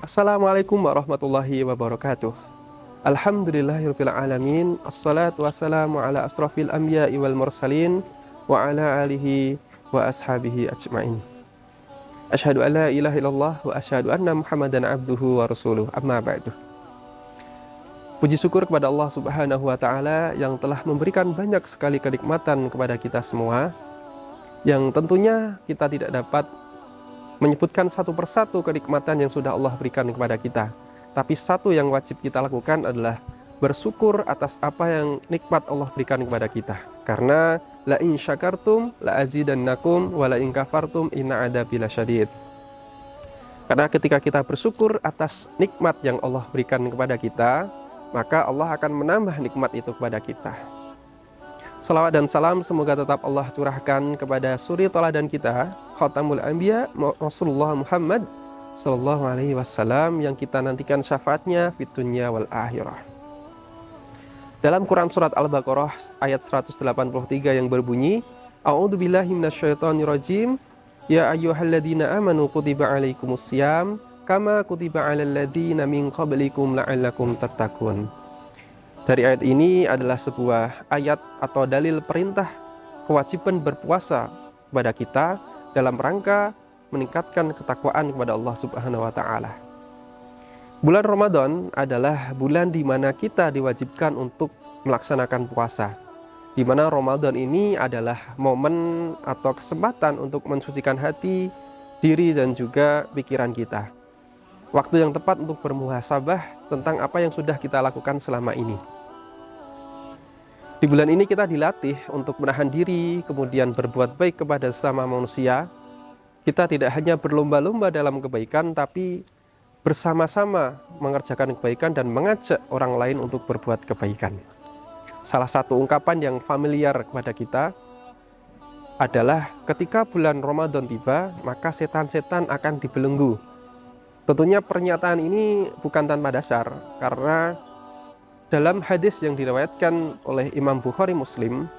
Assalamualaikum warahmatullahi wabarakatuh. Alhamdulillahirabbil alamin. Assalatu wassalamu ala asrafil anbiya'i wal mursalin wa ala alihi wa ashabihi ajmain. Asyhadu an la ilaha illallah wa asyhadu anna Muhammadan abduhu wa rasuluh. Amma ba'du. Puji syukur kepada Allah Subhanahu wa taala yang telah memberikan banyak sekali kenikmatan kepada kita semua, yang tentunya kita tidak dapat menyebutkan satu persatu kenikmatan yang sudah Allah berikan kepada kita. Tapi satu yang wajib kita lakukan adalah bersyukur atas apa yang nikmat Allah berikan kepada kita. Karena la in syakartum la azidannakum wa la in kafartum inna adzabi lasyadid. Karena ketika kita bersyukur atas nikmat yang Allah berikan kepada kita, maka Allah akan menambah nikmat itu kepada kita. Salawat dan salam semoga tetap Allah curahkan kepada suri teladan kita, Khatamul Anbiya Rasulullah Muhammad sallallahu alaihi wasallam, yang kita nantikan syafaatnya fid dunya wal akhirah. Dalam Quran surat Al-Baqarah ayat 183 yang berbunyi, A'udzubillahi minasyaitonirrajim, ya ayyuhalladzina amanu kutiba alaikumussyam kama kutiba alal ladzina min qablikum la'allakum tattaqun. Dari ayat ini adalah sebuah ayat atau dalil perintah kewajiban berpuasa kepada kita dalam rangka meningkatkan ketakwaan kepada Allah Subhanahu wa taala. Bulan Ramadan adalah bulan di mana kita diwajibkan untuk melaksanakan puasa. Di mana Ramadan ini adalah momen atau kesempatan untuk mensucikan hati, diri dan juga pikiran kita. Waktu yang tepat untuk bermuhasabah tentang apa yang sudah kita lakukan selama ini. Di bulan ini kita dilatih untuk menahan diri, kemudian berbuat baik kepada sesama manusia. Kita tidak hanya berlomba-lomba dalam kebaikan, tapi bersama-sama mengerjakan kebaikan dan mengajak orang lain untuk berbuat kebaikan. Salah satu ungkapan yang familiar kepada kita adalah ketika bulan Ramadan tiba, maka setan-setan akan dibelenggu. Tentunya pernyataan ini bukan tanpa dasar, karena dalam hadis yang diriwayatkan oleh Imam Bukhari Muslim,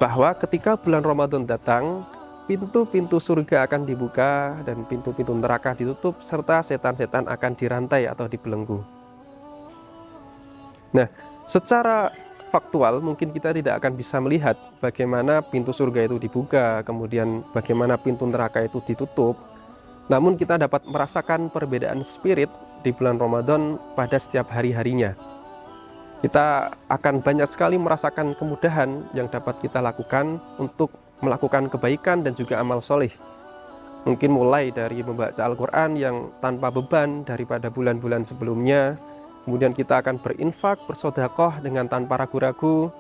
bahwa ketika bulan Ramadan datang, pintu-pintu surga akan dibuka dan pintu-pintu neraka ditutup, serta setan-setan akan dirantai atau dibelenggu. Nah, secara faktual mungkin kita tidak akan bisa melihat bagaimana pintu surga itu dibuka, kemudian bagaimana pintu neraka itu ditutup. Namun kita dapat merasakan perbedaan spirit di bulan Ramadan pada setiap hari-harinya. Kita akan banyak sekali merasakan kemudahan yang dapat kita lakukan untuk melakukan kebaikan dan juga amal soleh. Mungkin mulai dari membaca Al-Quran yang tanpa beban daripada bulan-bulan sebelumnya. Kemudian kita akan berinfak, bersedekah dengan tanpa ragu-ragu.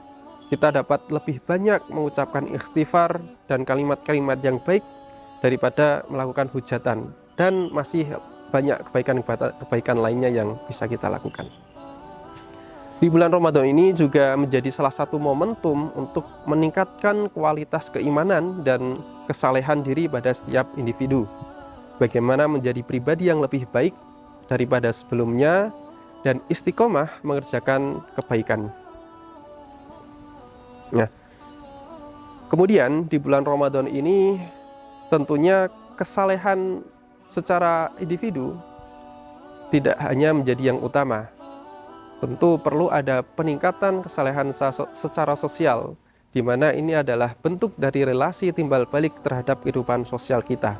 Kita dapat lebih banyak mengucapkan istighfar dan kalimat-kalimat yang baik daripada melakukan hujatan, dan masih banyak kebaikan lainnya yang bisa kita lakukan. Di bulan Ramadan ini juga menjadi salah satu momentum untuk meningkatkan kualitas keimanan dan kesalehan diri pada setiap individu. Bagaimana menjadi pribadi yang lebih baik daripada sebelumnya dan istiqomah mengerjakan kebaikan. Nah, kemudian di bulan Ramadan ini tentunya kesalehan secara individu tidak hanya menjadi yang utama. Tentu perlu ada peningkatan kesalehan secara sosial, di mana ini adalah bentuk dari relasi timbal balik terhadap kehidupan sosial kita.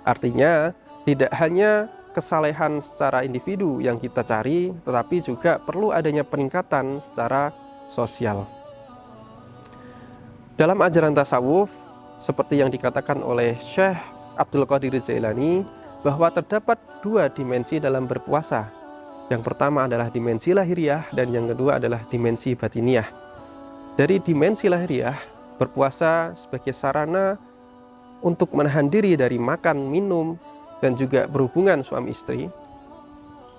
Artinya, tidak hanya kesalehan secara individu yang kita cari, tetapi juga perlu adanya peningkatan secara sosial. Dalam ajaran tasawuf, seperti yang dikatakan oleh Syekh Abdul Qadir Jailani, bahwa terdapat dua dimensi dalam berpuasa. Yang pertama adalah dimensi lahiriah dan yang kedua adalah dimensi batiniah. Dari dimensi lahiriah, berpuasa sebagai sarana untuk menahan diri dari makan, minum, dan juga berhubungan suami istri.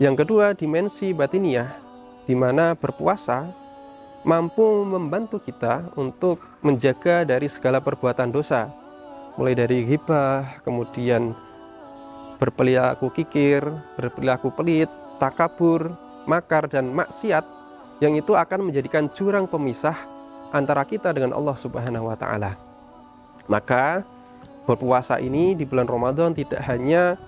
Yang kedua, dimensi batiniah, di mana berpuasa mampu membantu kita untuk menjaga dari segala perbuatan dosa, mulai dari ghibah, kemudian berperilaku kikir, berperilaku pelit, takabur, makar, dan maksiat, yang itu akan menjadikan jurang pemisah antara kita dengan Allah Subhanahu wa taala. Maka berpuasa ini di bulan Ramadan tidak hanya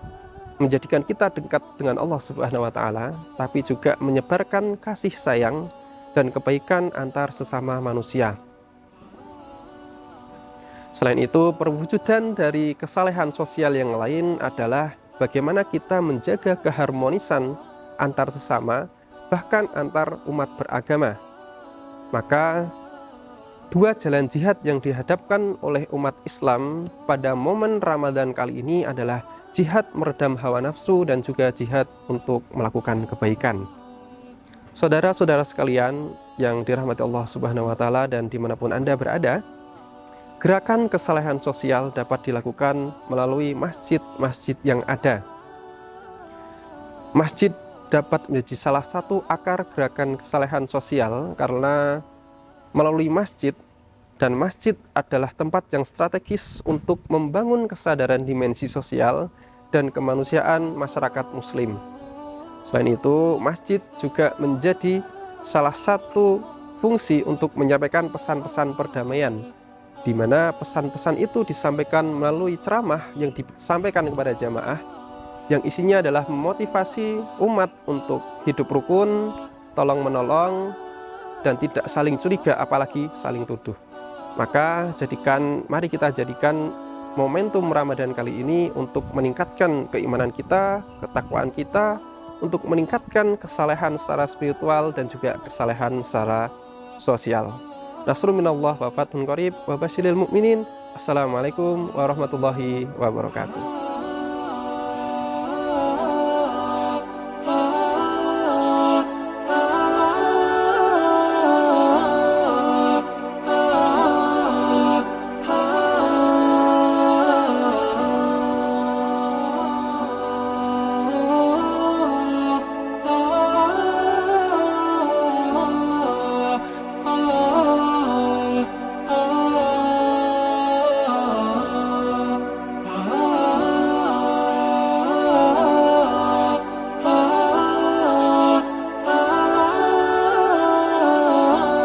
menjadikan kita dekat dengan Allah Subhanahu wa taala, tapi juga menyebarkan kasih sayang dan kebaikan antar sesama manusia. Selain itu, perwujudan dari kesalehan sosial yang lain adalah bagaimana kita menjaga keharmonisan antar sesama, bahkan antar umat beragama. Maka, dua jalan jihad yang dihadapkan oleh umat Islam pada momen Ramadan kali ini adalah jihad meredam hawa nafsu dan juga jihad untuk melakukan kebaikan. Saudara-saudara sekalian yang dirahmati Allah Subhanahu wa taala dan dimanapun Anda berada, gerakan kesalehan sosial dapat dilakukan melalui masjid-masjid yang ada. Masjid dapat menjadi salah satu akar gerakan kesalehan sosial karena melalui masjid, dan masjid adalah tempat yang strategis untuk membangun kesadaran dimensi sosial dan kemanusiaan masyarakat muslim. Selain itu, masjid juga menjadi salah satu fungsi untuk menyampaikan pesan-pesan perdamaian, di mana pesan-pesan itu disampaikan melalui ceramah yang disampaikan kepada jamaah, yang isinya adalah memotivasi umat untuk hidup rukun, tolong-menolong, dan tidak saling curiga, apalagi saling tuduh. Maka mari kita jadikan momentum Ramadan kali ini untuk meningkatkan keimanan kita, ketakwaan kita, untuk meningkatkan kesalehan secara spiritual dan juga kesalehan secara sosial. Nasrun minallah wa fathun qarib wa basyiril mu'minin. Assalamualaikum warahmatullahi wabarakatuh.